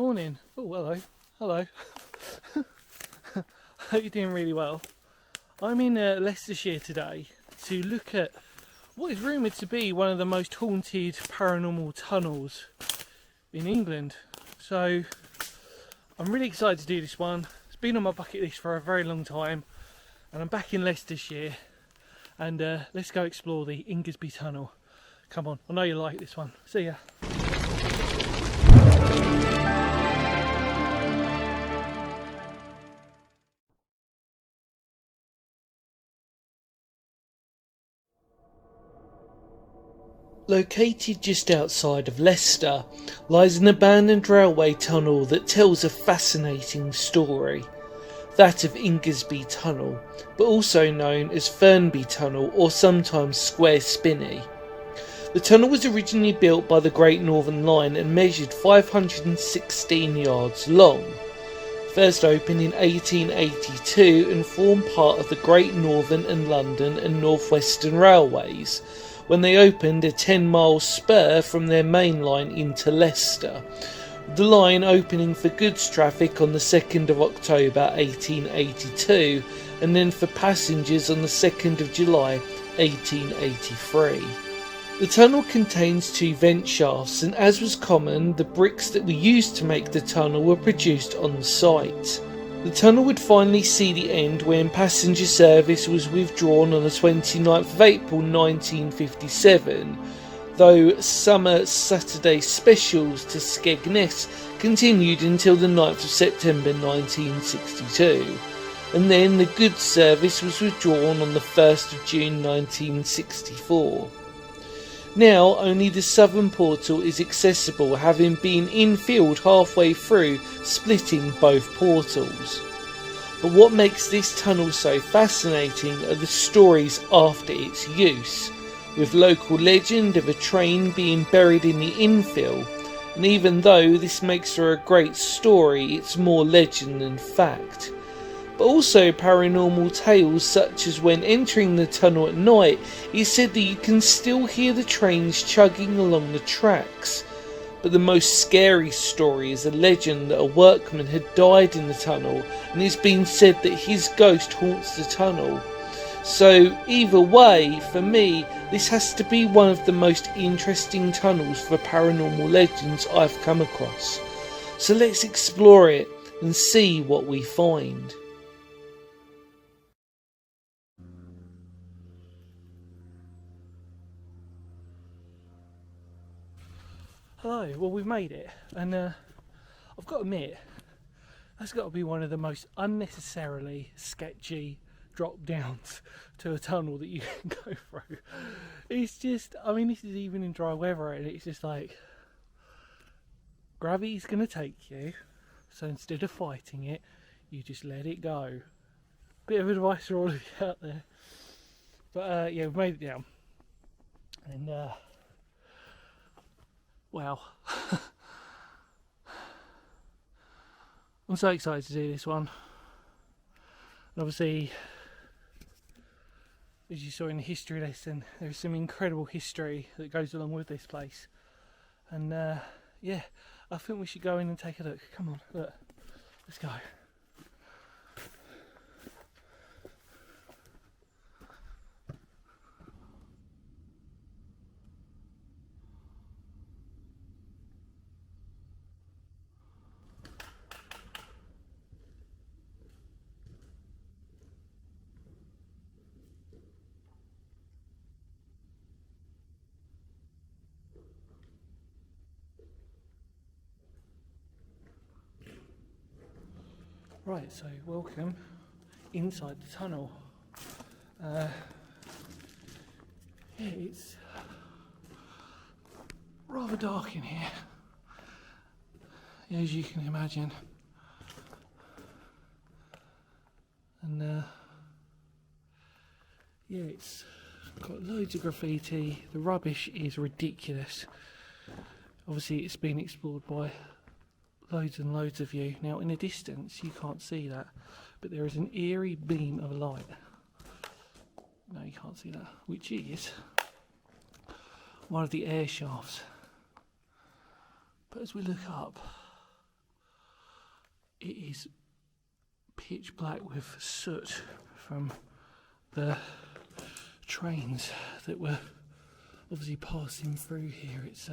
Morning. Oh, hello. Hello. Hope you're doing really well. I'm in Leicestershire today to look at what is rumoured to be one of the most haunted paranormal tunnels in England. So I'm really excited to do this one. It's been on my bucket list for a very long time, and I'm back in Leicestershire, and let's go explore the Ingesby Tunnel. Come on, I know you like this one. See ya. Located just outside of Leicester lies an abandoned railway tunnel that tells a fascinating story. That of Ingesby Tunnel, but also known as Fernby Tunnel or sometimes Square Spinney. The tunnel was originally built by the Great Northern Line and measured 516 yards long. First opened in 1882 and formed part of the Great Northern and London and North Western Railways, when they opened a 10-mile spur from their main line into Leicester, the line opening for goods traffic on the 2nd of October 1882 and then for passengers on the 2nd of July 1883. The tunnel contains two vent shafts, and as was common, the bricks that were used to make the tunnel were produced on site. The tunnel would finally see the end when passenger service was withdrawn on the 29th of April 1957, though summer Saturday specials to Skegness continued until the 9th of September 1962, and then the goods service was withdrawn on the 1st of June 1964. Now only the southern portal is accessible, having been infilled halfway through, splitting both portals. But what makes this tunnel so fascinating are the stories after its use, with local legend of a train being buried in the infill, and even though this makes for a great story, it's more legend than fact. But also paranormal tales such as when entering the tunnel at night, it's said that you can still hear the trains chugging along the tracks. But the most scary story is a legend that a workman had died in the tunnel, and it's been said that his ghost haunts the tunnel. So either way, for me, this has to be one of the most interesting tunnels for paranormal legends I've come across. So let's explore it and see what we find. Hello, well we've made it, and I've got to admit, that's got to be one of the most unnecessarily sketchy drop downs to a tunnel that you can go through. It's just, I mean, this is even in dry weather, and it's just like, gravity's going to take you, so instead of fighting it, you just let it go. Bit of advice for all of you out there. But yeah, we've made it down, and wow. I'm so excited to do this one. And obviously, as you saw in the history lesson, there's some incredible history that goes along with this place. And yeah, I think we should go in and take a look. Come on, look, let's go. Right, so welcome inside the tunnel. Yeah, it's rather dark in here, as you can imagine. And yeah, it's got loads of graffiti. The rubbish is ridiculous. Obviously it's been explored by loads and loads of you. Now in the distance you can't see that, but there is an eerie beam of light. No, you can't see that, which is one of the air shafts. But as we look up, it is pitch black with soot from the trains that were obviously passing through here. It's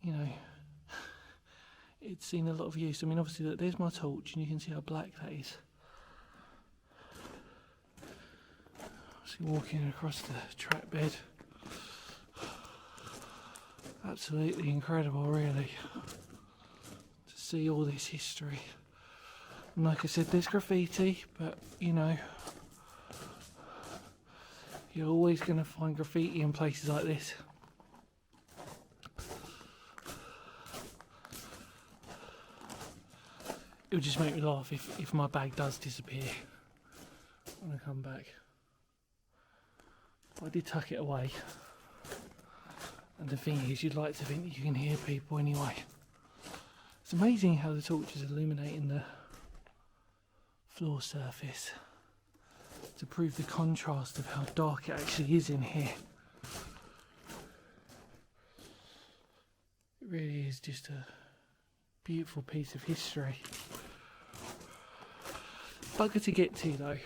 you know, it's seen a lot of use. I mean, obviously there's my torch and you can see how black that is. See, walking across the track bed, absolutely incredible really to see all this history. And like I said, there's graffiti, but you know, you're always going to find graffiti in places like this. It would just make me laugh if my bag does disappear when I come back. But I did tuck it away. And the thing is, you'd like to think that you can hear people anyway. It's amazing how the torch is illuminating the floor surface to prove the contrast of how dark it actually is in here. It really is just a beautiful piece of history. Bugger to get to though,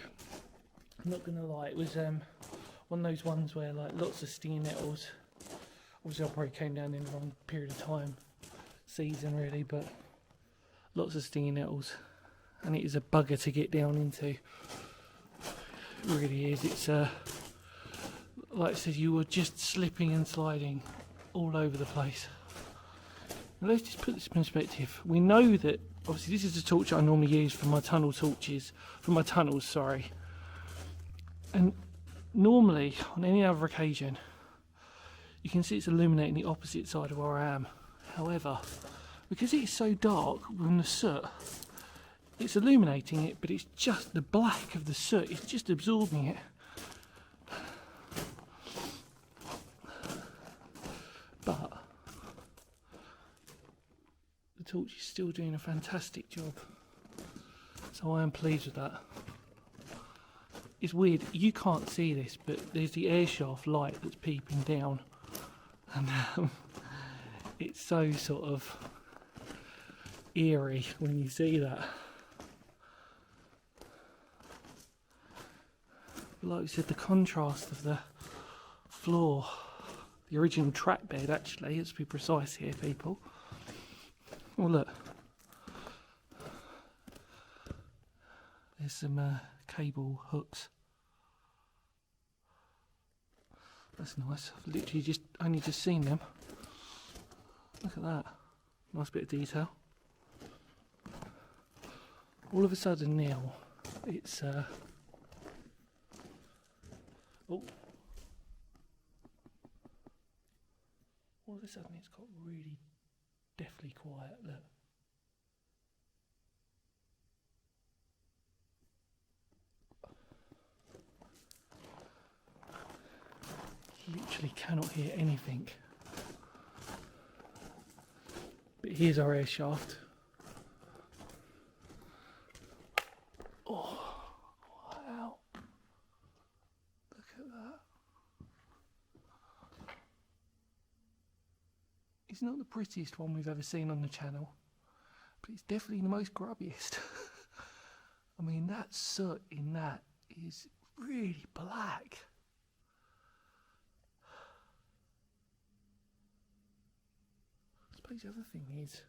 I'm not gonna lie, it was one of those ones where like lots of stinging nettles. Obviously I probably came down in the wrong period of time, season really, but lots of stinging nettles, and it is a bugger to get down into. It really is. It's like I said, you were just slipping and sliding all over the place. Now let's just put this in perspective. We know that obviously this is the torch I normally use for my tunnel torches, for my tunnels, sorry. And normally on any other occasion, you can see it's illuminating the opposite side of where I am. However, because it's so dark from the soot, it's illuminating it, but it's just the black of the soot, it's just absorbing it. But the torch is still doing a fantastic job, so I am pleased with that. It's weird, you can't see this, but there's the air shaft light that's peeping down, and it's so sort of eerie when you see that. But like I said, the contrast of the floor, the original track bed actually, let's be precise here people. Oh look, there's some cable hooks. That's nice. I've literally only just seen them. Look at that. Nice bit of detail. All of a sudden now, it's oh. All of a sudden it's got really deathly quiet. Look. Literally cannot hear anything. But here's our air shaft. Oh, wow. Look at that. It's not the prettiest one we've ever seen on the channel, but it's definitely the most grubbiest. I mean, that soot in that is really black. I suppose the other thing is,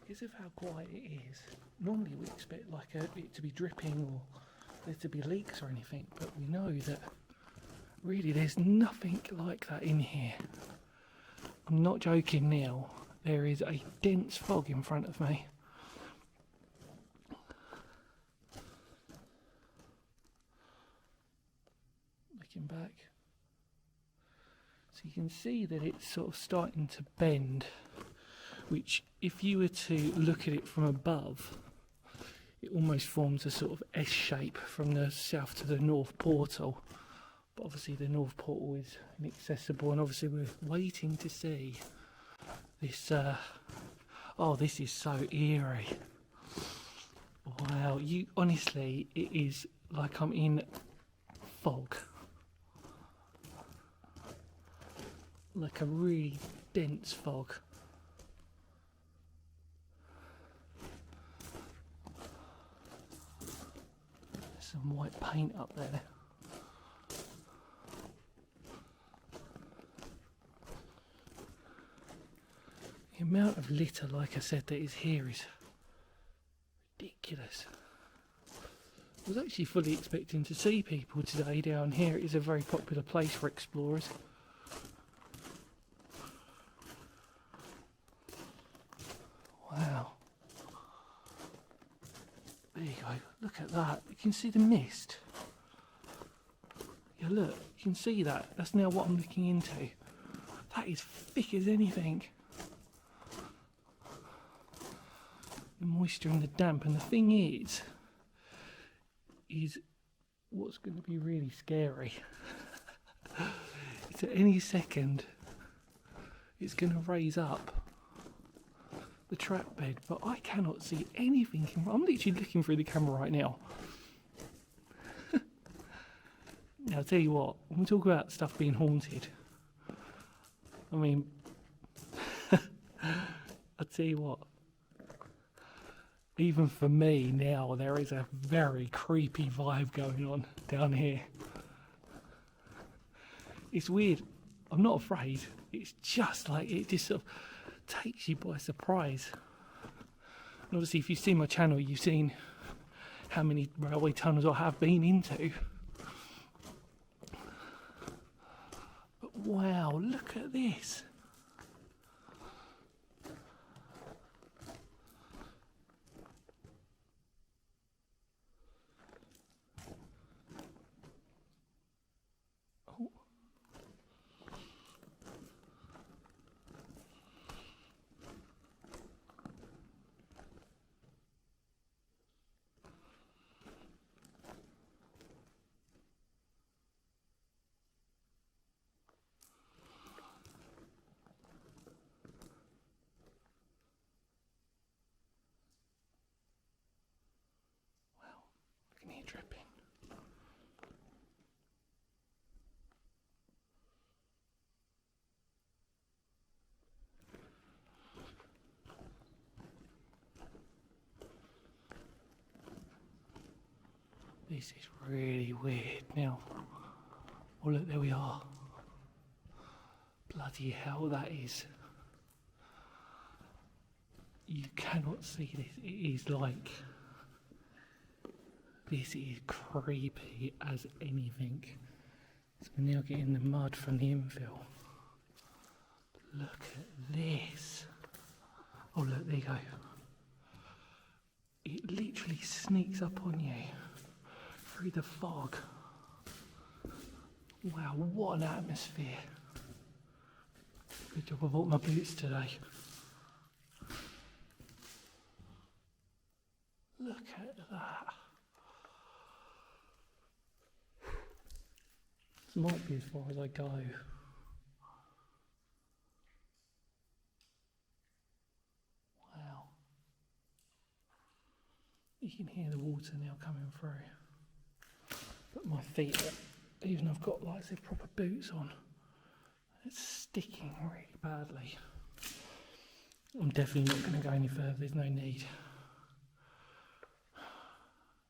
because of how quiet it is, normally we expect like it to be dripping or there to be leaks or anything, but we know that really there's nothing like that in here. I'm not joking now, there is a dense fog in front of me. Looking back, so you can see that it's sort of starting to bend, which if you were to look at it from above, it almost forms a sort of S shape from the south to the north portal. But obviously the north portal is inaccessible, and obviously we're waiting to see this. Oh, this is so eerie. Wow, honestly, it is like I'm in fog. Like a really dense fog. There's some white paint up there. The amount of litter, like I said, that is here is ridiculous. I was actually fully expecting to see people today down here. It is a very popular place for explorers. Wow. There you go. Look at that. You can see the mist. Yeah, look. You can see that. That's now what I'm looking into. That is thick as anything. The moisture and the damp. And the thing is what's going to be really scary. It's at any second it's going to raise up the trap bed, but I cannot see anything. I'm literally looking through the camera right now. Now I'll tell you what, when we talk about stuff being haunted, I mean, I'll tell you what, even for me now, there is a very creepy vibe going on down here. It's weird. I'm not afraid. It's just like, it just sort of takes you by surprise. And obviously, if you've seen my channel, you've seen how many railway tunnels I have been into. But wow, look at this. I can hear dripping. This is really weird now. Oh look, there we are. Bloody hell, that is. You cannot see this. It is like, this is creepy as anything. So we're now getting the mud from the infill. Look at this. Oh look, there you go. It literally sneaks up on you through the fog. Wow, what an atmosphere. Good job I bought my boots today. Look at that. This might be as far as I go. Wow. You can hear the water now coming through. But my feet, even I've got like say proper boots on, it's sticking really badly. I'm definitely not going to go any further, there's no need.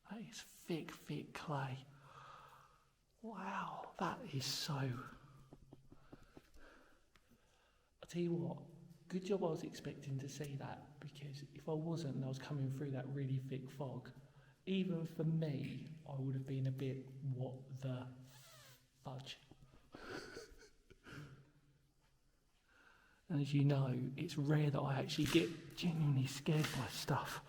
That is thick, thick clay. Wow, that is so... I'll tell you what, good job I was expecting to see that, because if I wasn't and I was coming through that really thick fog, even for me, I would have been a bit, what the fudge? And as you know, it's rare that I actually get genuinely scared by stuff.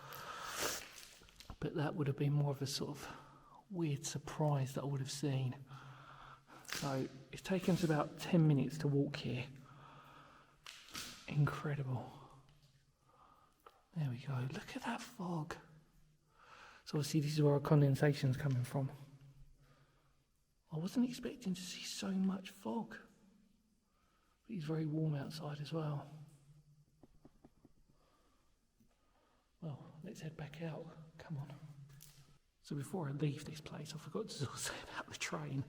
But that would have been more of a sort of weird surprise that I would have seen. So it's taken us about 10 minutes to walk here. Incredible. There we go. Look at that fog. So obviously this is where our condensation's coming from. I wasn't expecting to see so much fog. But it's very warm outside as well. Well, let's head back out. Come on. So before I leave this place, I forgot to say about the train.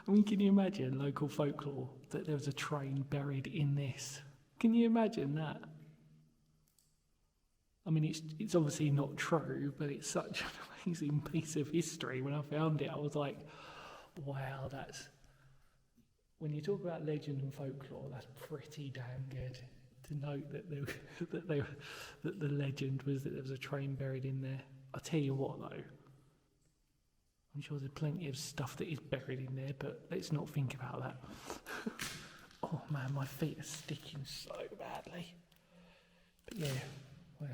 I mean, can you imagine local folklore that there was a train buried in this? Can you imagine that? I mean, it's obviously not true, but it's such an amazing piece of history. When I found it, I was like, wow, that's... When you talk about legend and folklore, that's pretty damn good. To note that that the legend was that there was a train buried in there. I'll tell you what, though. I'm sure there's plenty of stuff that is buried in there, but let's not think about that. Oh man, my feet are sticking so badly. But yeah, well,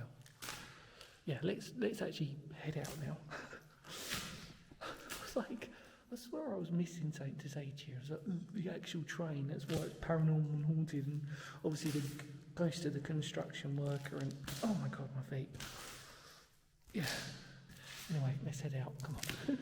yeah. Let's actually head out now. I was like, I swear I was missing something to say to you. I was like, the actual train. That's why it's paranormal and haunted, and obviously the ghost of the construction worker. And oh my god, my feet. Yeah. Anyway, let's head out. Come on.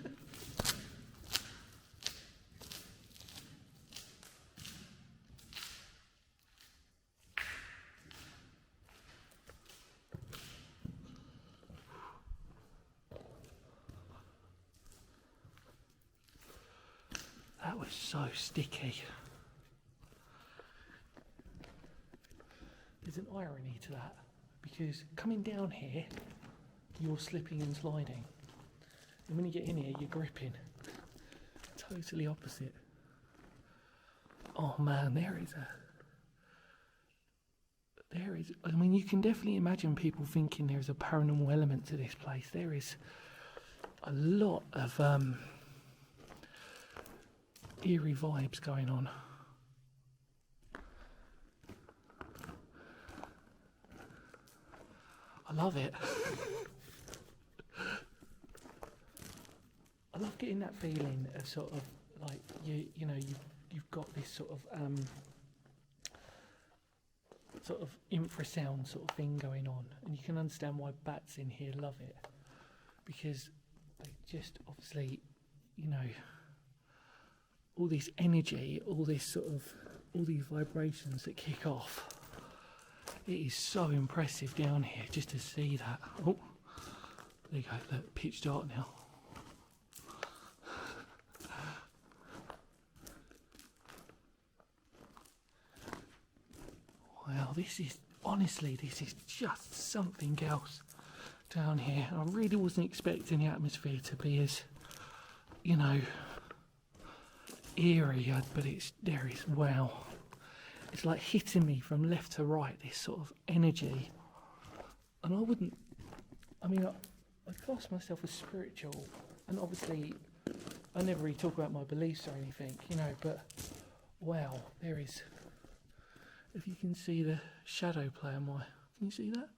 That was so sticky. There's an irony to that, because coming down here, you're slipping and sliding. And when you get in here, you're gripping. Totally opposite. Oh man, there is, I mean, you can definitely imagine people thinking there's a paranormal element to this place. There is a lot of eerie vibes going on. I love it. I love getting that feeling of sort of like you know you've got this sort of infrasound sort of thing going on, and you can understand why bats in here love it, because they just obviously, you know, all this energy, all these vibrations that kick off. It is so impressive down here just to see that. Oh, there you go, look, pitch dark now. Wow, this is just something else down here. I really wasn't expecting the atmosphere to be as, you know, eerie, but there is, wow. It's like hitting me from left to right, this sort of energy. And I class myself as spiritual, and obviously I never really talk about my beliefs or anything, you know, but wow, there is, if you can see the shadow play on my, can you see that?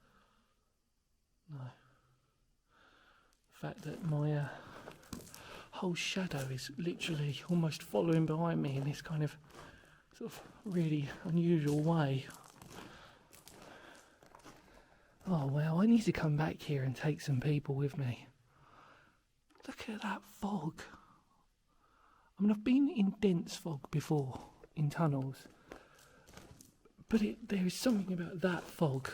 No. The fact that my whole shadow is literally almost following behind me in this kind of sort of really unusual way. Oh wow, I need to come back here and take some people with me. Look at that fog. I mean, I've been in dense fog before, in tunnels, but there is something about that fog.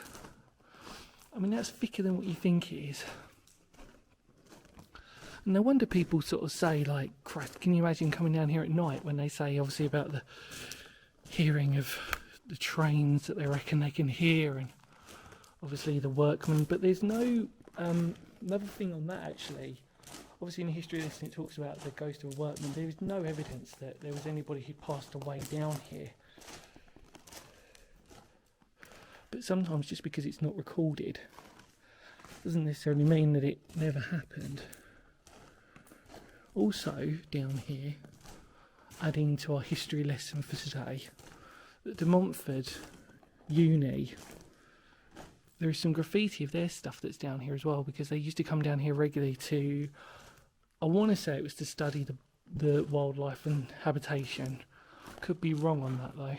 I mean, that's thicker than what you think it is. And no wonder people sort of say, like, Christ, can you imagine coming down here at night, when they say obviously about the hearing of the trains that they reckon they can hear, and obviously the workmen. But there's no another thing on that, actually. Obviously in the history lesson it talks about the ghost of a workman. There is no evidence that there was anybody who passed away down here. But sometimes just because it's not recorded doesn't necessarily mean that it never happened. Also down here, adding to our history lesson for today, at De Montfort Uni, there is some graffiti of their stuff that's down here as well, because they used to come down here regularly to, I want to say it was to study the wildlife and habitation. Could be wrong on that though.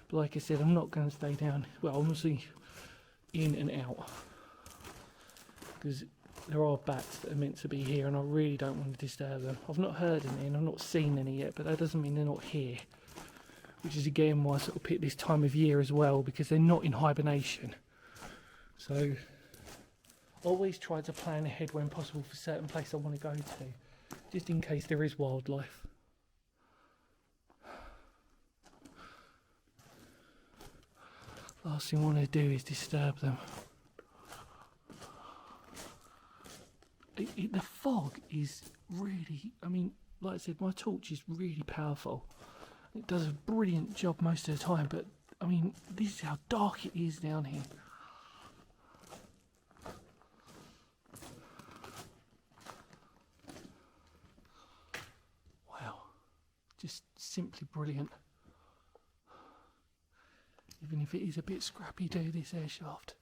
But like I said, I'm not going to stay down, well, obviously in and out, because there are bats that are meant to be here and I really don't want to disturb them. I've not heard any and I've not seen any yet, but that doesn't mean they're not here. Which is again why I sort of pick this time of year as well, because they're not in hibernation. So always try to plan ahead when possible for certain places I want to go to, just in case there is wildlife. Last thing I want to do is disturb them. The fog is really, I mean, like I said, my torch is really powerful. It does a brilliant job most of the time, but I mean, this is how dark it is down here. Wow, just simply brilliant. Even if it is a bit scrappy to this air shaft.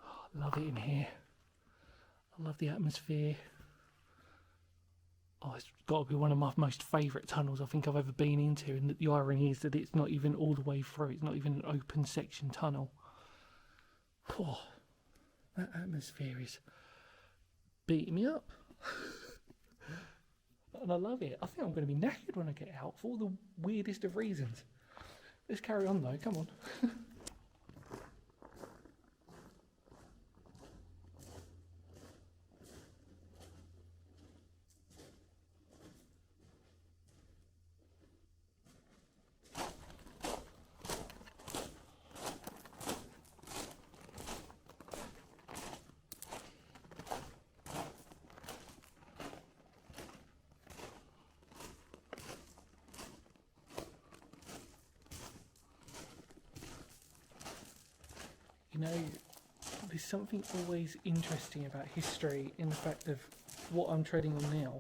Oh, I love it in here. I love the atmosphere. Oh, it's got to be one of my most favourite tunnels I think I've ever been into, and the irony is that it's not even all the way through. It's not even an open section tunnel. Oh, that atmosphere is beating me up. And I love it. I think I'm going to be knackered when I get out for all the weirdest of reasons. Let's carry on though, come on. You know, there's something always interesting about history in the fact of what I'm treading on now,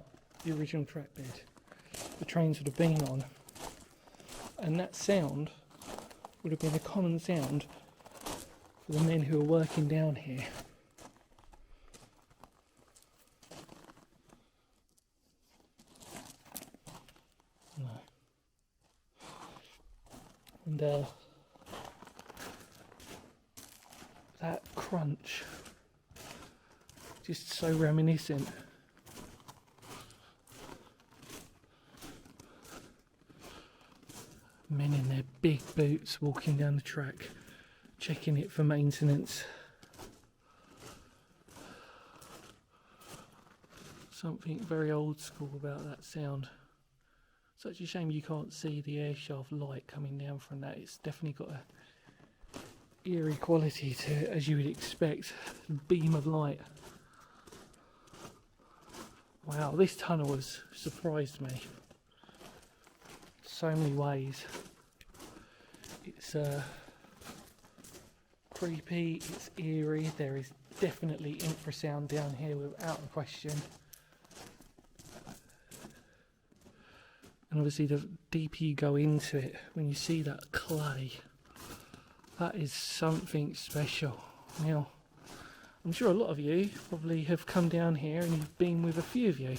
the original track bed, the trains would have been on, and that sound would have been a common sound for the men who were working down here. No. And that crunch, just so reminiscent. Men in their big boots walking down the track, checking it for maintenance. Something very old school about that sound. Such a shame you can't see the air shaft light coming down from that. It's definitely got a eerie quality to it, as you would expect. A beam of light. Wow, this tunnel has surprised me so many ways. It's creepy, it's eerie, there is definitely infrasound down here without a question. And obviously the deeper you go into it, when you see that clay, that is something special. Now, I'm sure a lot of you probably have come down here and you've been with a few of you. I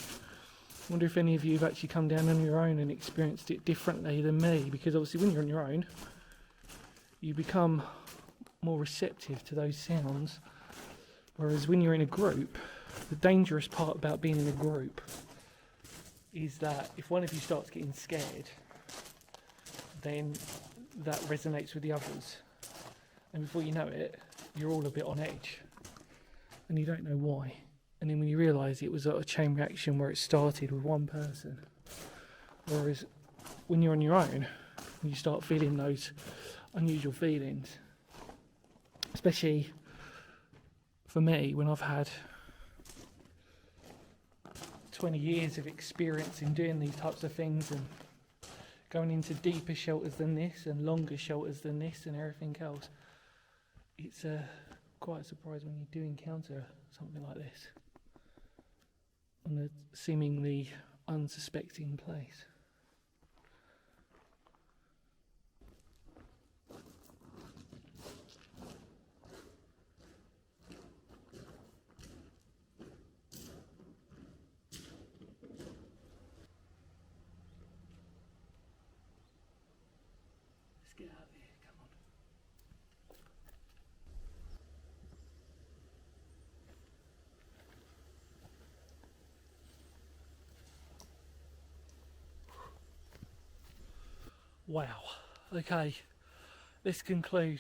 wonder if any of you have actually come down on your own and experienced it differently than me, because obviously when you're on your own, you become more receptive to those sounds, whereas when you're in a group, the dangerous part about being in a group is that if one of you starts getting scared, then that resonates with the others, and before you know it, you're all a bit on edge and you don't know why. And then when you realise it was a chain reaction where it started with one person, whereas when you're on your own, you start feeling those unusual feelings, especially for me when I've had 20 years of experience in doing these types of things and going into deeper shelters than this and longer shelters than this and everything else. It's quite a surprise when you do encounter something like this on a seemingly unsuspecting place. Let's get out of here, come on. Wow, okay, let's conclude.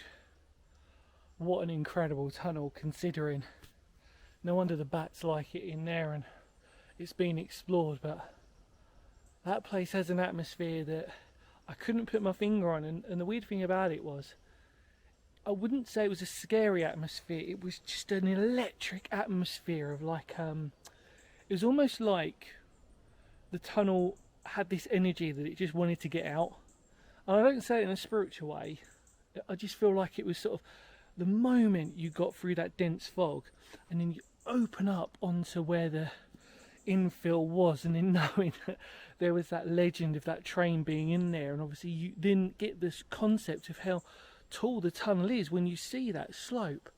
What an incredible tunnel, considering no wonder the bats like it in there and it's been explored, but that place has an atmosphere that I couldn't put my finger on, and the weird thing about it was, I wouldn't say it was a scary atmosphere, it was just an electric atmosphere of like, it was almost like the tunnel had this energy that it just wanted to get out. And I don't say it in a spiritual way, I just feel like it was sort of the moment you got through that dense fog and then you open up onto where the infill was, and then knowing that there was that legend of that train being in there, and obviously you then get this concept of how tall the tunnel is when you see that slope.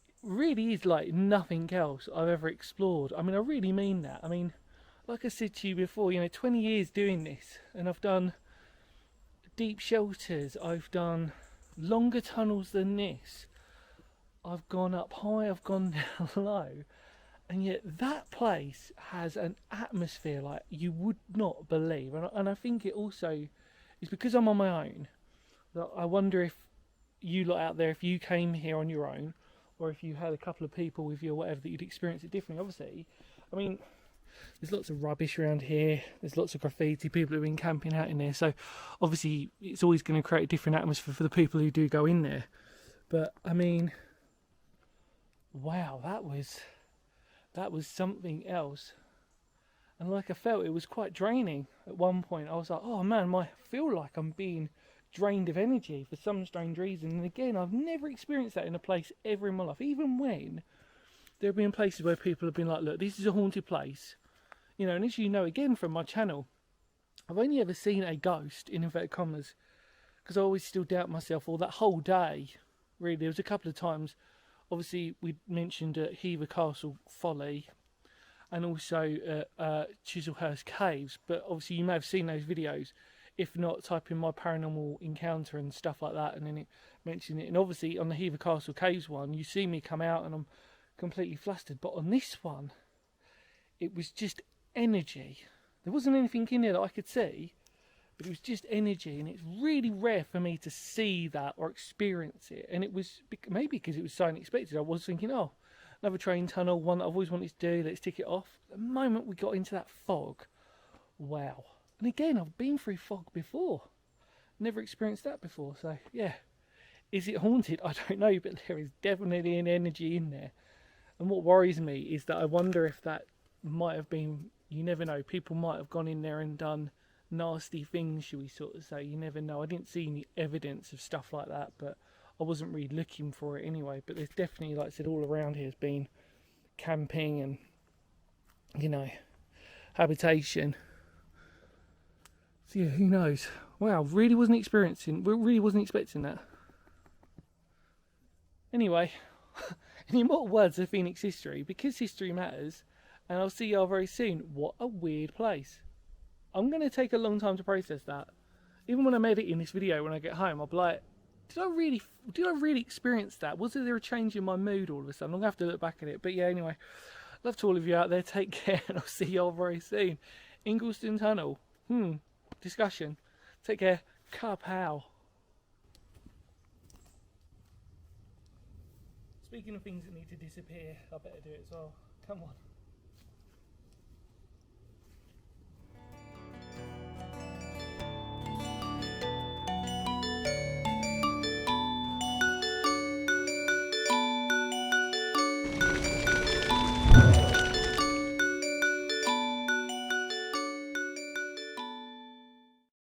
It really is like nothing else I've ever explored. I mean, I really mean that. I mean, like I said to you before, 20 years doing this, and I've done deep shelters, I've done longer tunnels than this, I've gone up high, I've gone down low, and yet that place has an atmosphere like you would not believe. And I think it also is because I'm on my own, that I wonder if you lot out there, if you came here on your own, or if you had a couple of people with you or whatever, that you'd experience it differently. Obviously, I mean, there's lots of rubbish around here, there's lots of graffiti, people have been camping out in there, so obviously it's always going to create a different atmosphere for the people who do go in there. But I mean, wow, that was something else. And like, I felt it was quite draining at one point. I was like, oh man, I feel like I'm being drained of energy for some strange reason. And again, I've never experienced that in a place ever in my life, even when there have been places where people have been like, look, this is a haunted place, and as you know, again from my channel, I've only ever seen a ghost, in inverted commas, because I always still doubt myself, or that whole day, really. There was a couple of times, obviously we mentioned at Hever Castle Folly, and also Chislehurst Caves, but obviously you may have seen those videos. If not, type in my paranormal encounter and stuff like that, and then it mentioned it. And obviously on the Hever Castle Caves one, you see me come out and I'm completely flustered, but on this one, it was just energy. There wasn't anything in there that I could see, but it was just energy, and it's really rare for me to see that or experience it. And it was maybe because it was so unexpected. I was thinking, oh, another train tunnel, one that I've always wanted to do, let's tick it off. The moment we got into that fog, wow. And again, I've been through fog before, never experienced that before. So yeah, is it haunted? I don't know, but there is definitely an energy in there. And what worries me is that I wonder if that might have been, you never know, people might have gone in there and done nasty things, should we sort of say. You never know. I didn't see any evidence of stuff like that, but I wasn't really looking for it anyway. But there's definitely, like I said, all around here has been camping and, habitation. So yeah, who knows? Wow, really wasn't expecting that. Anyway, any more words of Phoenix history, because history matters, and I'll see y'all very soon. What a weird place. I'm going to take a long time to process that. Even when I'm editing this video when I get home, I'll be like, did I really experience that? Was there a change in my mood all of a sudden? I'm going to have to look back at it. But yeah, anyway, love to all of you out there. Take care, and I'll see y'all very soon. Ingleston Tunnel. Discussion. Take care. Kapow. Speaking of things that need to disappear, I better do it as well. Come on.